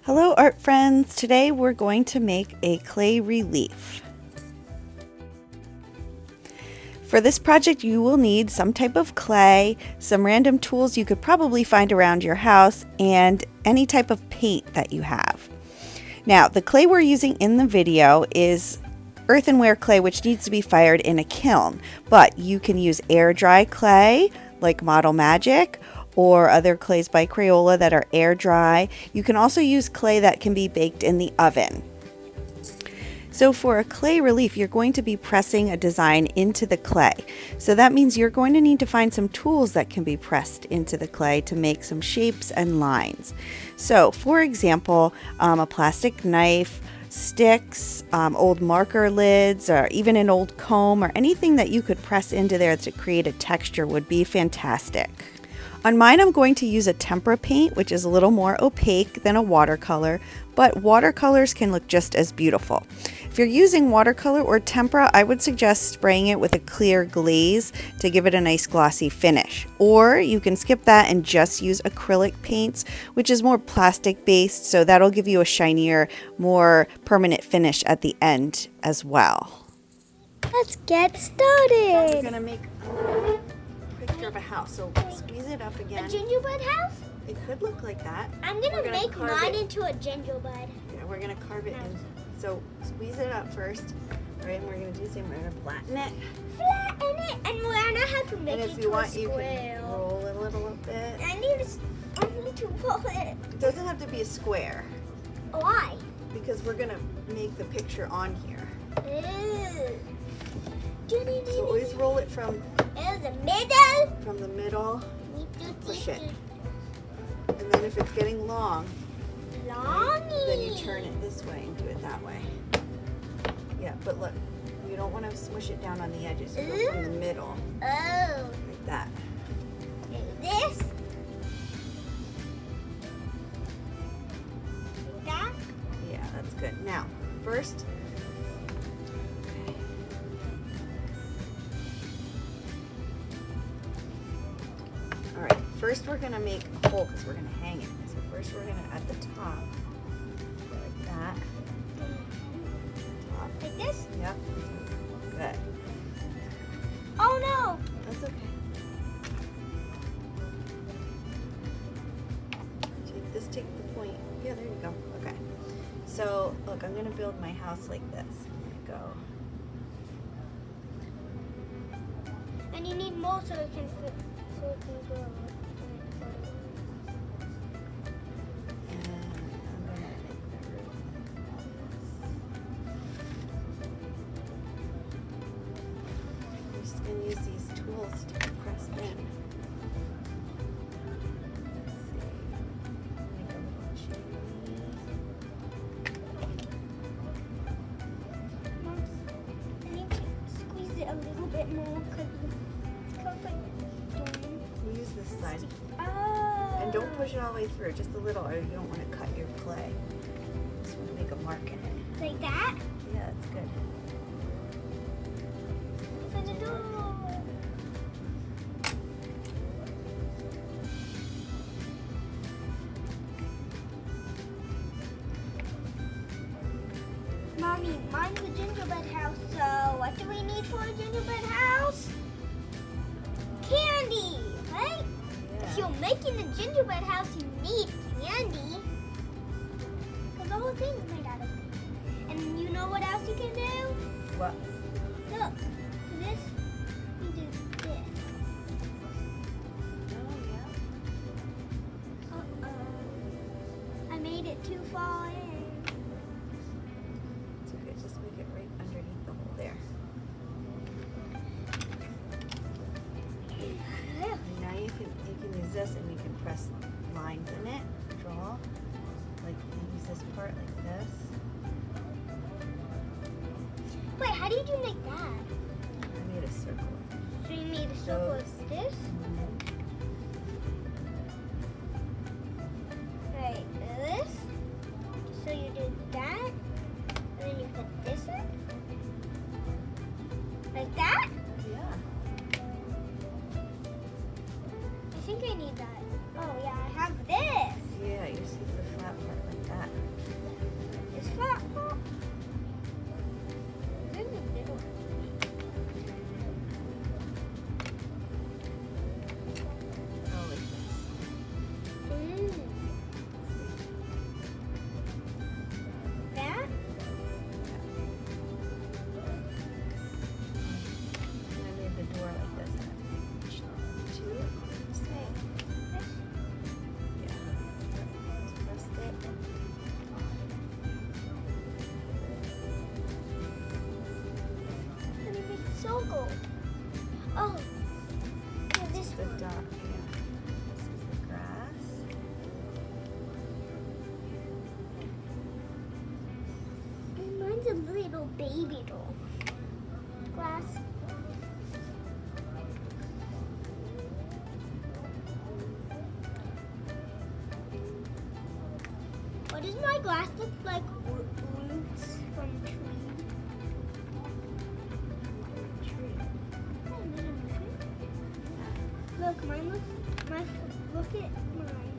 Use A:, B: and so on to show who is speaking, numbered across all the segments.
A: Hello art friends! Today we're going to make a clay relief. For this project you will need some type of clay, some random tools you could probably find around your house, and any type of paint that you have. Now the clay we're using in the video is earthenware clay which needs to be fired in a kiln, but you can use air dry clay like Model Magic or other clays by Crayola that are air dry. You can also use clay that can be baked in the oven. So for a clay relief, you're going to be pressing a design into the clay. So that means you're going to need to find some tools that can be pressed into the clay to make some shapes and lines. So for example, a plastic knife, sticks, old marker lids, or even an old comb, or anything that you could press into there to create a texture would be fantastic. On mine, I'm going to use a tempera paint, which is a little more opaque than a watercolor, but watercolors can look just as beautiful. If you're using watercolor or tempera, I would suggest spraying it with a clear glaze to give it a nice glossy finish. Or you can skip that and just use acrylic paints, which is more plastic based, so that'll give you a shinier, more permanent finish at the end as well.
B: Let's get started.
A: We're gonna make a picture of a house, so squeeze it up again.
B: A gingerbread house?
A: It could look like that.
B: I'm gonna make mine into a gingerbread.
A: Yeah, we're gonna carve it in. So squeeze it up first, right? And we're gonna do the same. We're gonna flatten it.
B: Flatten it, and we're gonna have to make it into a square.
A: You can roll it a little bit.
B: I need to pull it.
A: It doesn't have to be a square.
B: Why?
A: Because we're gonna make the picture on here. So always roll it from
B: the middle.
A: From the middle. Push it. And then if it's getting long, then you turn it this way and do it that way. Yeah, but look, you don't want to smush it down on the edges. You go from the middle.
B: Oh.
A: Like that.
B: Like this? Like that?
A: Yeah, that's good. Now, first, First we're going to make a hole because we're going to hang it. So first we're going to, at the top, like that. Top.
B: Like this?
A: Yep. Good.
B: Oh no!
A: That's okay. Take the point. Yeah, there you go. Okay. So look, I'm going to build my house like this. I'm going to go.
B: And you need more so it can fit, so it can grow.
A: And use these tools to press in.
B: Mom, I need to squeeze it a little bit more because
A: we'll use this side.
B: Oh.
A: And don't push it all the way through, just a little, or you don't want to cut your clay. Just want to make a mark in it.
B: Like that?
A: Yeah, that's good.
B: Mommy, mine's a gingerbread house, so what do we need for a gingerbread house? Candy, right?
A: Yeah.
B: If you're making a gingerbread house, you need candy. Because the whole thing is made out of it. And you know what else you can do?
A: What?
B: Look, this, you do this.
A: Oh, yeah.
B: Uh-oh. I made it too far in.
A: It's okay, just make it right underneath the hole there. And now you can use this and you can press lines in it, draw. Like use this part like this.
B: Wait, how do you do like that?
A: I made a circle.
B: So you made a circle like this? Right, this. So you do that, and then you put this in? Like that?
A: Yeah.
B: I think I need that. Oh yeah, I have this.
A: Yeah, you see the flat part like that.
B: Oh, this
A: The
B: one.
A: dot, yeah. This is the grass.
B: And mine's a little baby doll. Glass. What does my glass look like? Roots from tree. Oh, mine is a tree. Look, mine looks. Look at mine.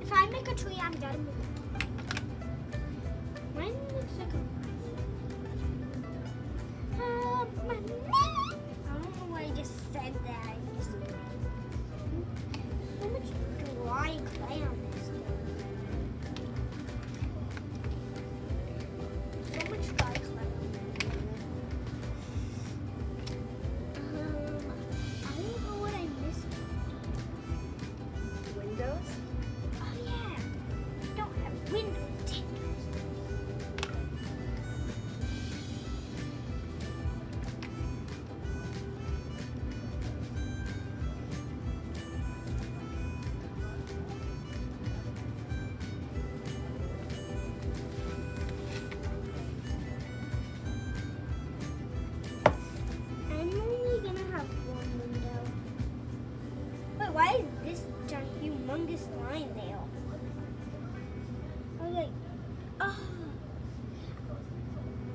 B: If I make a tree, I'm gonna move it. Mine looks like a. I don't know why I just said that. I just, so much dry clay on this. So much dry clay. I don't know what I missed.
A: Windows?
B: Oh yeah, don't have windows. I'm only gonna have one window. Wait, why is this humongous line there? I was like, oh.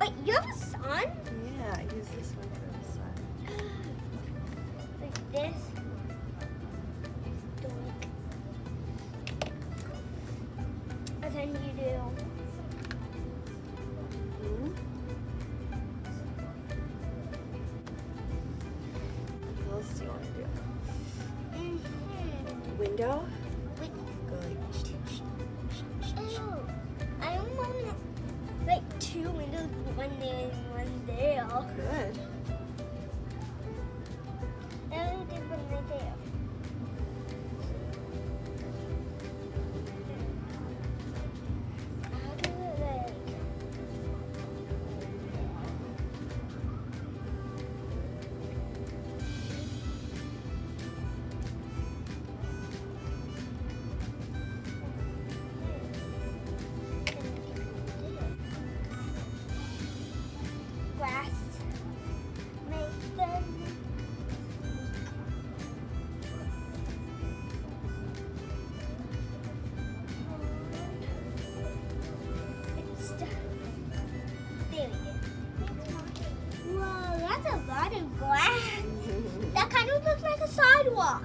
B: Wait, you have a sun?
A: Yeah, I use this one for the sun.
B: Like this. Doink. And then you do.
A: Mhm. What else do you want to do? Window?
B: Wait,
A: Go like.
B: oh, I don't want like two windows, one there and one there.
A: Good.
B: And I did one right there. I'll do it like. Grass. Make them. It's done. There we go. Whoa, that's a lot of grass. That kind of looks like a sidewalk.